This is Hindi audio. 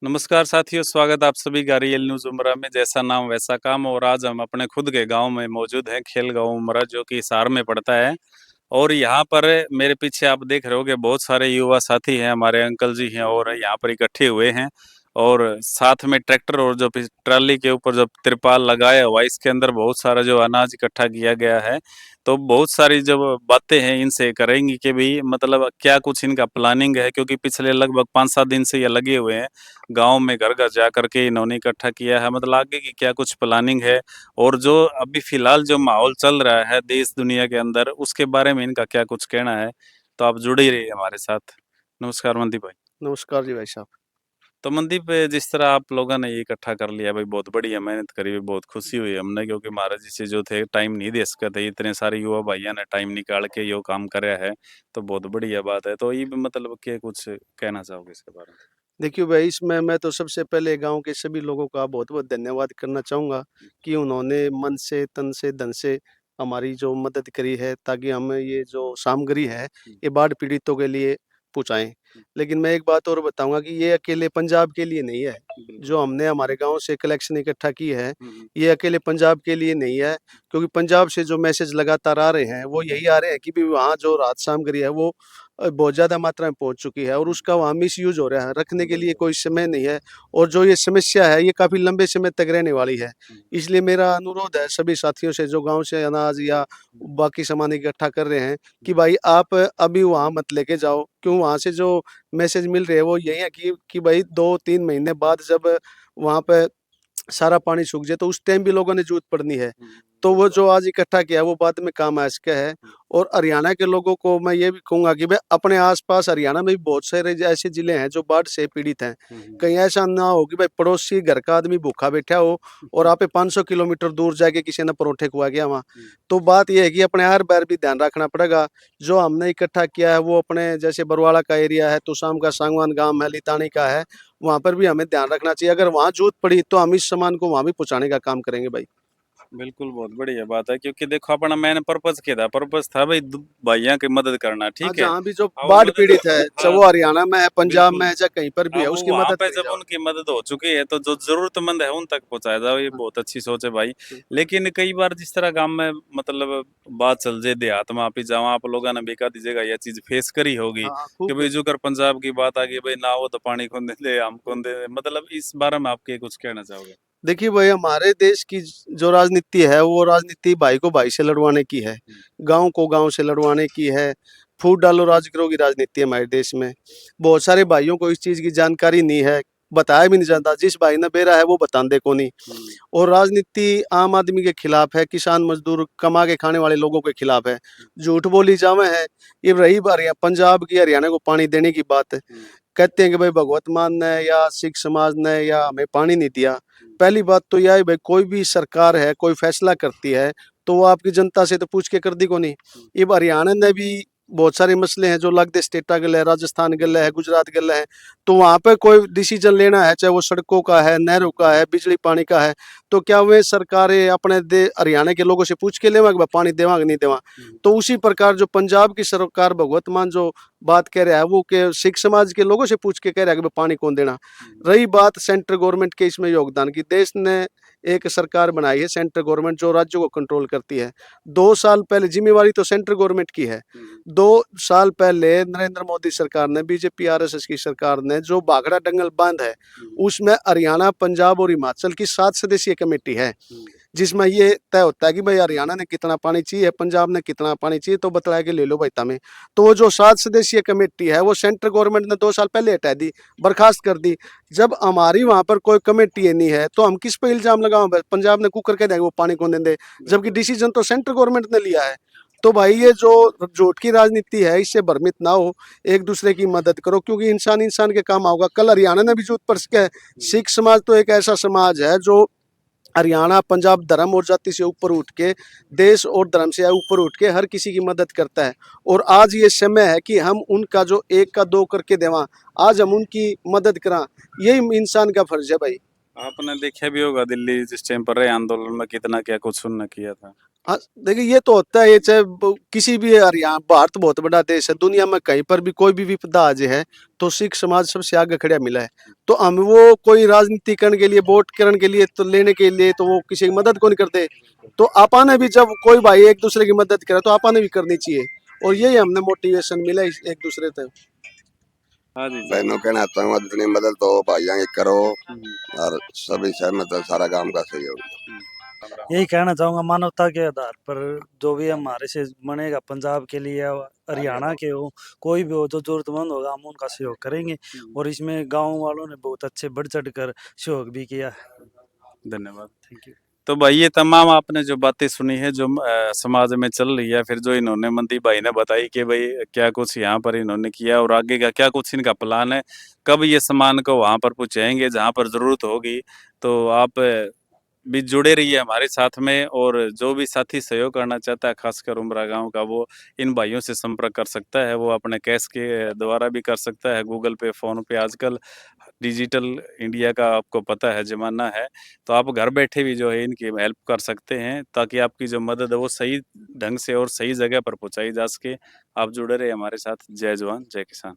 नमस्कार साथियों, स्वागत आप सभी का रियल न्यूज़ उमरा में। जैसा नाम वैसा काम। और आज हम अपने खुद के गांव में मौजूद हैं, खेल गांव उमरा, जो कि हिसार में पड़ता है। और यहाँ पर मेरे पीछे आप देख रहे हो कि बहुत सारे युवा साथी हैं, हमारे अंकल जी हैं और यहाँ पर इकट्ठे हुए हैं। और साथ में ट्रैक्टर और जो ट्राली के ऊपर जो तिरपाल लगाया हुआ है, इसके अंदर बहुत सारा जो अनाज इकट्ठा किया गया है। तो बहुत सारी जो बातें हैं इनसे करेंगी कि भी मतलब क्या कुछ इनका प्लानिंग है, क्योंकि पिछले लगभग 5-7 दिन से ये लगे हुए हैं। गांव में घर घर जा करके इन्होंने इकट्ठा किया है, मतलब आगे की क्या कुछ प्लानिंग है। और जो अभी फिलहाल जो माहौल चल रहा है देश दुनिया के अंदर, उसके बारे में इनका क्या कुछ कहना है। तो आप जुड़े रहिए हमारे साथ। नमस्कार मनदीप भाई। नमस्कार जी भाई साहब। तो मनदीप, जिस तरह आप लोगों ने ये इकट्ठा कर लिया भाई, बहुत बढ़िया मेहनत करी हुई, बहुत खुशी हुई हमने, क्योंकि महाराज जी से जो थे टाइम नहीं दे सके थे, इतने सारे युवा भाइयों ने टाइम निकाल के यो काम कराया है। तो बहुत बढ़िया बात है। तो ये भी मतलब क्या कुछ कहना चाहोगे इसके बारे में। देखिए भाई, इसमें मैं तो सबसे पहले गाँव के सभी लोगों का बहुत-बहुत धन्यवाद करना चाहूँगा कि उन्होंने मन से, तन से, धन से हमारी जो मदद करी है, ताकि हम ये जो सामग्री है, ये बाढ़ पीड़ितों के लिए पहुँचाएँ। लेकिन मैं एक बात और बताऊँगा कि ये अकेले पंजाब के लिए नहीं है। बिल्कुल। जो हमने हमारे गाँव से कलेक्शन इकट्ठा की है, हम्म। ये अकेले पंजाब के लिए नहीं है, क्योंकि पंजाब से जो मैसेज लगातार आ रहे हैं, वो यही आ रहे हैं कि भी वहाँ जो राहत सामग्री है, वो बहुत ज़्यादा मात्रा में पहुँच चुकी है और उसका वहाँ मिसयूज़ हो रहा है, रखने के लिए बिल्कुल। कोई समय नहीं है। और जो ये समस्या है, ये काफ़ी लंबे समय तक रहने वाली है। इसलिए मेरा अनुरोध है सभी साथियों से, जो गाँव से अनाज या बाकी सामान इकट्ठा कर रहे हैं, कि भाई आप अभी वहाँ मत लेके जाओ। क्यों, वहाँ से जो मैसेज मिल रहे हैं वो यही है कि भाई 2-3 महीने बाद जब वहाँ पे सारा पानी सूख जाए, तो उस टाइम भी लोगों ने जरूरत पड़नी है। तो वो जो आज इकट्ठा किया है, वो बाद में काम आ सका है। और हरियाणा के लोगों को मैं ये भी कहूँगा कि भाई अपने आस-पास हरियाणा में भी बहुत सारे ऐसे ज़िले हैं जो बाढ़ से पीड़ित हैं। कहीं ऐसा ना हो कि भाई पड़ोसी घर का आदमी भूखा बैठा हो और आप 500 किलोमीटर दूर जाके किसी ने परोठे खुआ गया वहाँ। तो बात ये है कि अपने हर-बार भी ध्यान रखना पड़ेगा। जो हमने इकट्ठा किया है वो अपने जैसे बरवाला का एरिया है, तुसाम का सांगवान गाँव है, लितानी का है, वहाँ पर भी हमें ध्यान रखना चाहिए। अगर वहाँ ज़रूरत पड़ी तो हम इस सामान को वहाँ भी पहुँचाने का काम करेंगे भाई। बिल्कुल, बहुत बढ़िया बात है, क्योंकि देखो अपना मैंने पर्पज़ क्या था, पर्पज़ था भाई भाइयों की मदद करना, हाँ, ठीक है। जहाँ भी जो अब वो बाढ़ मदद, पीड़ित है, चाहे हाँ, वो हरियाणा में है, पंजाब में बिल्कुल। है, चाहे कहीं पर भी है, अब वो उसकी वहाँ मदद पे करी जब जाओ। उनकी मदद हो चुकी है, तो जो ज़रूरतमंद है उन तक पहुँचाया जाओ, ये हाँ, बहुत अच्छी सोच है भाई। हाँ, लेकिन कई बार जिस तरह गाँव में मतलब बात चल जाए देहात में, आप ही जाओ, आप लोगों ने भी कहा दीजिएगा ये चीज़ फेस करी होगी हाँ, कि खूब। भाई जो कर पंजाब की बात आ गई भाई, ना हो तो पानी कौन दे दे, हम कौन दे दे, मतलब इस बारे में आप क्या कुछ कहना चाहोगे। देखिए भाई, हमारे देश की जो राजनीति है, वो राजनीति भाई को भाई से लड़वाने की है, गाँव को गाँव से लड़वाने की है, फूट डालो राज करो की राजनीति है हमारे देश में। बहुत सारे भाइयों को इस चीज़ की जानकारी नहीं है, बताया भी नहीं जाता। जिस भाई ने बेरा है वो बतांदे को नहीं। और राजनीति आम आदमी के खिलाफ है, किसान मजदूर कमा के खाने वाले लोगों के खिलाफ है। झूठ बोली जावे है। ये रही पंजाब की हरियाणा को पानी देने की बात है। कहते हैं कि भाई भगवत मान ने या सिख समाज ने या हमें पानी नहीं दिया। पहली बात तो यह है भाई, कोई भी सरकार है, कोई फैसला करती है, तो वो आपकी जनता से तो पूछ के कर दी को नहीं। ये हरियाणा ने भी बहुत सारे मसले हैं जो लगते स्टेटा गले है, राजस्थान गले है, गुजरात गले है। तो वहाँ पे कोई डिसीजन लेना है, चाहे वो सड़कों का है, नहरों का है, बिजली पानी का है, तो क्या वे सरकारें अपने दे हरियाणा के लोगों से पूछ के लेवा कि भाई पानी देवा कि नहीं देवा। तो उसी प्रकार जो पंजाब की सरकार भगवत मान जो बात कह रहा है, वो के सिख समाज के लोगों से पूछ के कह रहा है कि भाई पानी कौन देना। रही बात सेंट्रल गवर्नमेंट के इसमें योगदान की, देश ने एक सरकार बनाई है सेंट्रल गवर्नमेंट, जो राज्यों को कंट्रोल करती है। 2 साल पहले जिम्मेवारी तो सेंट्रल गवर्नमेंट की है। 2 साल पहले नरेंद्र मोदी सरकार ने, बीजेपी आरएसएस की सरकार ने, जो भाखड़ा डंगल बांध है, उसमें हरियाणा, पंजाब और हिमाचल की 7 सदस्यीय कमेटी है, जिसमें ये तय होता है कि भाई हरियाणा ने कितना पानी चाहिए, पंजाब ने कितना पानी चाहिए, तो बतला के ले लो भाई तमें। तो वो जो 7 सदस्यीय कमेटी है, वो सेंट्रल गवर्नमेंट ने 2 साल पहले हटा दी, बर्खास्त कर दी। जब हमारी वहां पर कोई कमेटी नहीं है, तो हम किस पे इल्जाम लगाओ। पंजाब ने कुकर कह देंगे वो पानी कौन देंगे, जबकि डिसीजन तो सेंट्रल गवर्नमेंट ने लिया है। तो भाई ये जो झूठ की राजनीति है, इससे भ्रमित ना हो, एक दूसरे की मदद करो, क्योंकि इंसान इंसान के काम आओगा। कल हरियाणा ने भी जरूरत पड़ सके। सिख समाज तो एक ऐसा समाज है जो हरियाणा, पंजाब धर्म और जाति से ऊपर उठ के, देश और धर्म से ऊपर उठ के हर किसी की मदद करता है। और आज ये समय है कि हम उनका जो एक का दो करके देवा, आज हम उनकी मदद करा, यही इंसान का फर्ज है भाई। आपने देखा भी होगा दिल्ली जिस टाइम पर रहे आंदोलन में कितना क्या कुछ उन्होंने किया था। हाँ, देखिए ये तो होता है, ये चाहे किसी भी हरियाणा, भारत बहुत बड़ा देश है, दुनिया में कहीं पर भी कोई भी विपदा आ जाए है तो सिख समाज सबसे आगे खड़ा मिला है। तो हम वो कोई राजनीति करने के लिए, वोट करने के लिए तो लेने के लिए तो वो किसी की मदद को नहीं करते। तो आपा ने भी जब कोई भाई एक दूसरे की मदद करे तो आपा ने भी करनी चाहिए, और यही हमने मोटिवेशन मिला एक दूसरे से। हाँ जी जी। बहनों कहना चाहता हूँ जितनी मदद तो भाइयों की करो, हम्म, और सभी सहमत है, सारा काम का सहयोग। यही कहना चाहूँगा, मानवता के आधार पर जो भी हमारे से बनेगा, पंजाब के लिए या हरियाणा के हो, कोई भी हो, जो ज़रूरतमंद होगा हम उनका सहयोग करेंगे। और इसमें गाँव वालों ने बहुत अच्छे बढ़-चढ़ कर सहयोग भी किया है। धन्यवाद। Thank you. तो भाई ये तमाम आपने जो बातें सुनी है जो समाज में चल रही है, फिर जो इन्होंने मंदी भाई ने बताई कि भाई क्या कुछ यहाँ पर इन्होंने किया और आगे का क्या कुछ इनका प्लान है, कब ये सामान को वहां पर पहुंचाएंगे जहां पर जरूरत होगी। तो आप भी जुड़े रहिए हमारे साथ में, और जो भी साथी सहयोग करना चाहता है खासकर उमरा गांव का, वो इन भाइयों से संपर्क कर सकता है। वो अपने कैश के द्वारा भी कर सकता है, गूगल पे, फोन पे। आजकल डिजिटल इंडिया का आपको पता है जमाना है, तो आप घर बैठे भी जो है इनकी हेल्प कर सकते हैं, ताकि आपकी जो मदद है वो सही ढंग से और सही जगह पर पहुंचाई जा सके। आप जुड़े रहे हमारे साथ। जय जवान जय किसान।